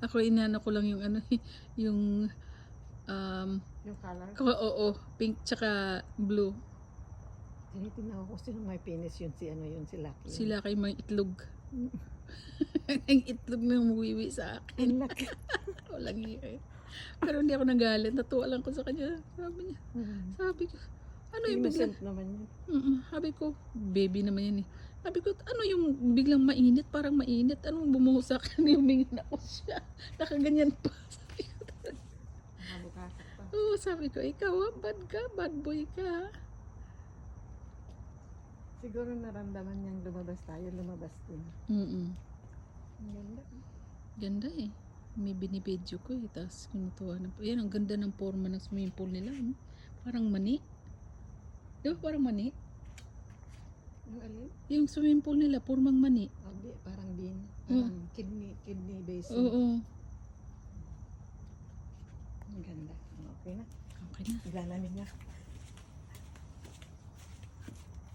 Ako inano ko lang yung ano, yung Yung color. oo, pink tsaka blue. Tinitingnan ko sino may penis yun, si ano yun, si Lucky. Sila kay may itlog. Ang itlog na umuwiwi sa akin. Ang laki. Walang iya. Pero hindi ako nagalit. Natuwa lang ko sa kanya. Sabi niya, sabi ko, ano yung biglang, Innocent naman yun. sabi ko, baby naman yan eh. Sabi ko, ano yung biglang mainit, parang mainit. Anong bumuhos sa akin, humingan ako siya. Nakaganyan pa. Sabi ko, Nakabukasak pa. oo, sabi ko, ikaw bad boy ka. Siguro naramdaman niyang lumabas tayo, lumabas din. Ang ganda. Ganda eh. May binibidyo ko eh. Tapos kinutuwa na po. Yan, ang ganda ng forma ng swimming pool nila. No? Parang mani. Di ba parang mani? Yung alin? Yung swimming pool nila, formang mani. Parang bean. Parang kidney basin. Oo. Ang ganda. Okay na. Okay na. Ilalamig na.